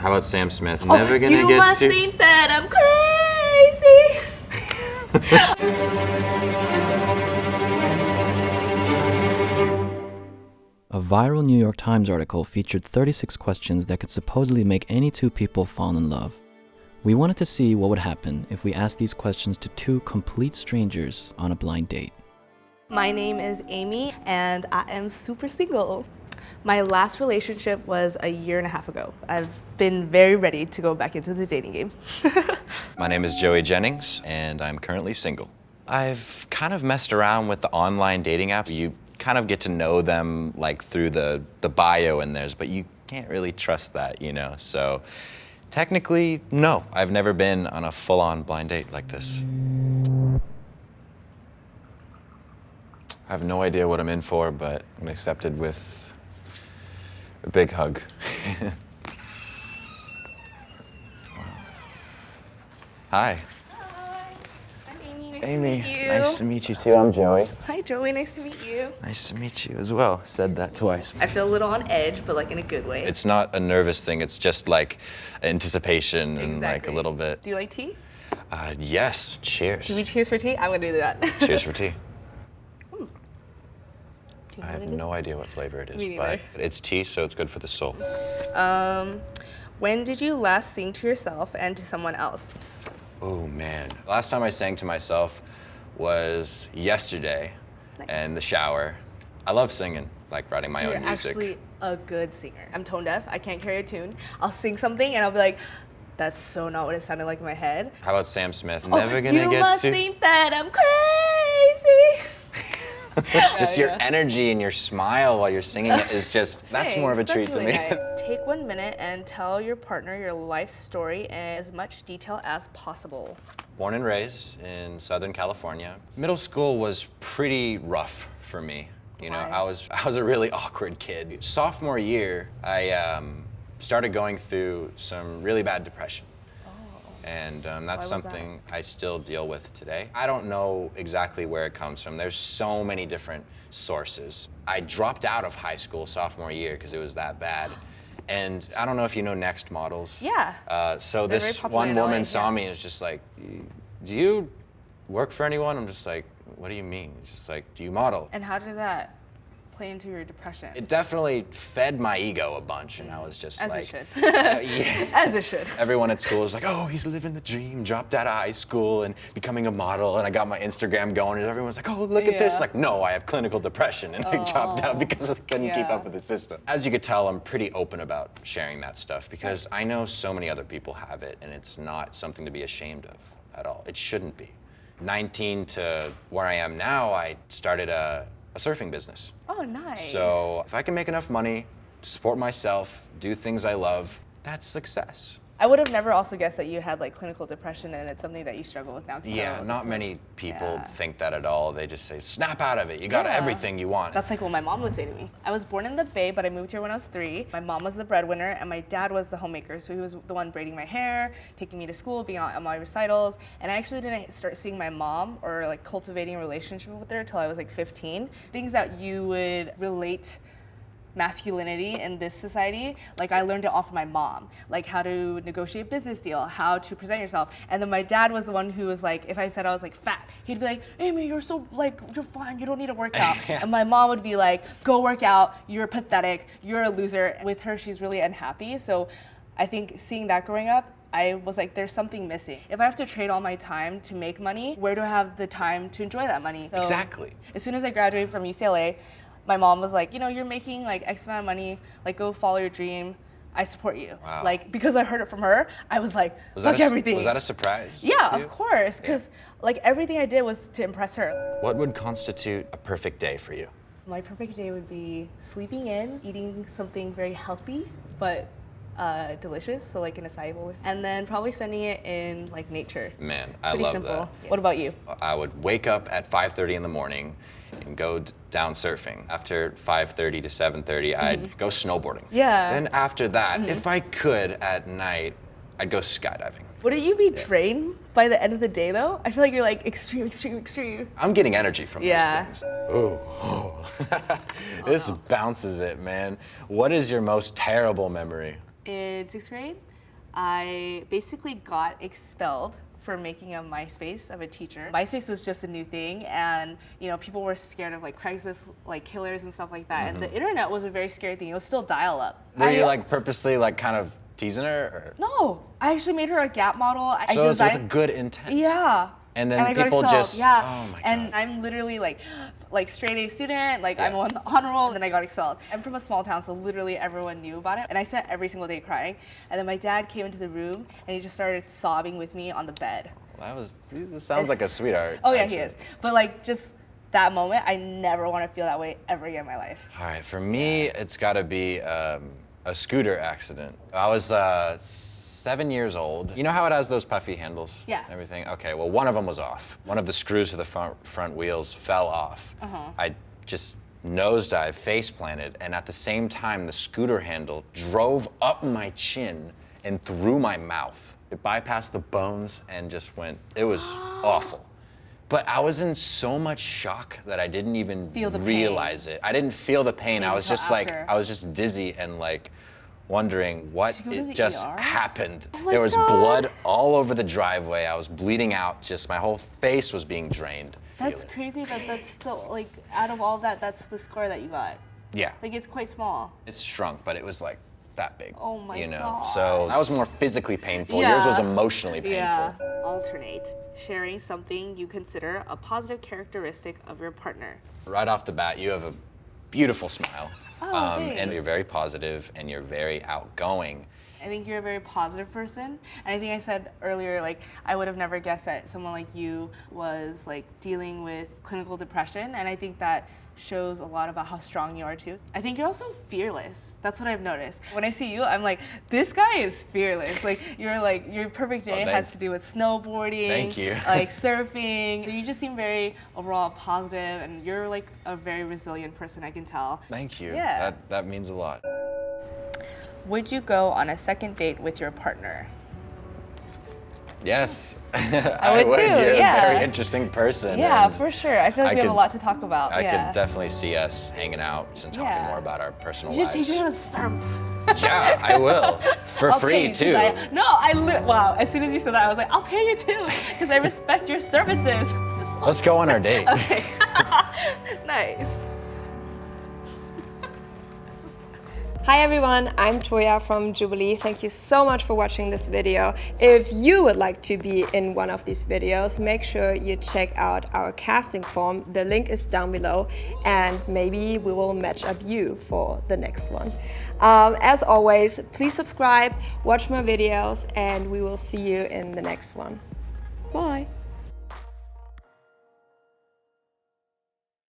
How about Sam Smith? Oh, Never gonna you get must too... think that I'm crazy. A viral New York Times article featured 36 questions that could supposedly make any two people fall in love. We wanted to see what would happen if we asked these questions to two complete strangers on a blind date. My name is Amy, and I am super single. My last relationship was a year and a half ago. I've been very ready to go back into the dating game. My name is Joey Jennings, and I'm currently single. I've kind of messed around with the online dating apps. You kind of get to know them like through the bio in theirs, but you can't really trust that, you know? So technically, no. I've never been on a full-on blind date like this. I have no idea what I'm in for, but I'm accepted with a big hug. Wow. Hi. I'm Amy. Amy, Nice to meet you. nice to meet you too. I'm Joey. Hi, Joey. Nice to meet you. Nice to meet you as well. Said that twice. I feel a little on edge, but like in a good way. It's not a nervous thing. It's just like anticipation and like a Exactly. little bit. Do you like tea? Yes. Cheers. Should we cheers for tea? I'm gonna do that. Cheers for tea. Do you know I have what it is? no idea what flavor it is, Me but neither. it's tea, so it's good for the soul. When did you last sing to yourself and to someone else? Oh man. Last time I sang to myself was yesterday in the shower. I love singing, like writing my You're own music. actually a good singer. I'm tone deaf. I can't carry a tune. I'll sing something and I'll be like, that's so not what it sounded like in my head. How about Sam Smith? Oh, Never gonna you get must too... think that I'm crazy. Just your Yeah. energy and your smile while you're singing it is just, that's more of a treat Thanks, to that's me. really nice. Take 1 minute and tell your partner your life story in as much detail as possible. Born and raised in Southern California. Middle school was pretty rough for me. You know, Why? I was a really awkward kid. Sophomore year, I started going through some really bad depression. And that's was something I still deal with today. I don't know exactly where it comes from. There's so many different sources. I dropped out of high school sophomore year because it was that bad. And I don't know if you know Next Models. Yeah. So They're this very popular one in LA, woman saw yeah. me and was just like, do you work for anyone? I'm just like, what do you mean? It's just like, do you model? And how did that play into your depression? It definitely fed my ego a bunch, and I was just As like, it should. yeah. As it should. Everyone at school was like, oh, he's living the dream, dropped out of high school and becoming a model, and I got my Instagram going, and everyone's like, oh, look at this. Yeah. Like, no, I have clinical depression, and I dropped out because I couldn't keep Yeah. up with the system. As you could tell, I'm pretty open about sharing that stuff because I know so many other people have it, and it's not something to be ashamed of at all. It shouldn't be. 19 to where I am now, I started a surfing business. Oh, nice. So if I can make enough money to support myself, do things I love, that's success. I would have never also guessed that you had like clinical depression and it's something that you struggle with now. Yeah, So not it's many people yeah. think that at all. They just say, snap out of it. You got Yeah. everything you want. That's like what my mom would say to me. I was born in the Bay, but I moved here when I was 3. My mom was the breadwinner, and my dad was the homemaker. So he was the one braiding my hair, taking me to school, being on my recitals. And I actually didn't start seeing my mom or like cultivating a relationship with her until I was like 15. Things that you would relate masculinity in this society, like I learned it off of my mom, like how to negotiate a business deal, how to present yourself. And then my dad was the one who was like, if I said I was like fat, he'd be like, Amy, you're so like, you're fine, you don't need to work out. Yeah. And my mom would be like, go work out, you're pathetic, you're a loser. With her, she's really unhappy. So I think seeing that growing up, I was like, there's something missing. If I have to trade all my time to make money, where do I have the time to enjoy that money? So Exactly. as soon as I graduated from UCLA, my mom was like, you know, you're making like X amount of money, like go follow your dream. I support you. Wow. Like, because I heard it from her, I was like, Was fuck that everything. Was that a surprise? Yeah, to you? of course. Because like everything I did was to impress her. What would constitute a perfect day for you? My perfect day would be sleeping in, eating something very healthy, but delicious, so like in a acai bowl. And then probably spending it in like nature. Man, I Pretty love simple. that. What about you? I would wake up at 5:30 in the morning and go down surfing. After 5:30 to 7:30, I'd go snowboarding. Yeah. Then after that, if I could at night, I'd go skydiving. Wouldn't you be drained by the end of the day though? I feel like you're like extreme, extreme, extreme. I'm getting energy from Yeah. those things. Ooh. This bounces it, man. What is your most terrible memory? In 6th grade, I basically got expelled for making a MySpace of a teacher. MySpace was just a new thing, and people were scared of like Craigslist like killers and stuff like that. And the internet was a very scary thing. It was still dial-up. Were you like purposely like kind of teasing her? Or? No, I actually made her a Gap model. So it's with a good intent. Yeah. And then I people got expelled. just, yeah. oh my God. And I'm literally like straight A student, like I'm on the honor roll, and then I got expelled. I'm from a small town, so literally everyone knew about it. And I spent every single day crying. And then my dad came into the room and he just started sobbing with me on the bed. Well, he sounds like a sweetheart. Oh yeah, actually. he is. But like just that moment, I never want to feel that way ever again in my life. All right, for me, it's gotta be a scooter accident. I was 7 years old. You know how it has those puffy handles? Yeah. And everything? Okay, well, one of them was off. One of the screws to the front wheels fell off. I just nosedive, face planted, and at the same time, the scooter handle drove up my chin and through my mouth. It bypassed the bones and just went, it was awful. But I was in so much shock that I didn't even realize it. I didn't feel the pain. I was just like, I was just dizzy and like wondering what it just happened. There was blood all over the driveway. I was bleeding out. Just my whole face was being drained. That's crazy that that's the, like, out of all that, that's the score that you got. Yeah. Like, it's quite small. It's shrunk, but it was like that big. Oh my God. So that was more physically painful. Yours was emotionally painful. Yeah. Alternate. Sharing something you consider a positive characteristic of your partner. Right off the bat, you have a beautiful smile. Thanks. And you're very positive and you're very outgoing. I think you're a very positive person. And I think I said earlier, like, I would have never guessed that someone like you was like dealing with clinical depression. And I think that shows a lot about how strong you are too. I think you're also fearless. That's what I've noticed. When I see you, I'm like, this guy is fearless. Like, your perfect day has to do with snowboarding. Thank you. Like surfing. So you just seem very overall positive, and you're like a very resilient person, I can tell. Thank you. Yeah. That means a lot. Would you go on a second date with your partner? Yes, I would too, You're yeah. a very interesting person. Yeah, and for sure. I feel like we have a lot to talk about. I yeah. could definitely see us hanging out and talking more about our personal You lives. should teach me how to surf. Yeah, I will. For free, too. Wow, as soon as you said that, I was like, I'll pay you too, because I respect your services. Let's go on our date. Okay. Nice. Hi everyone, I'm Toya from Jubilee. Thank you so much for watching this video. If you would like to be in one of these videos, make sure you check out our casting form. The link is down below, and maybe we will match up you for the next one. As always, please subscribe, watch my videos, and we will see you in the next one. Bye.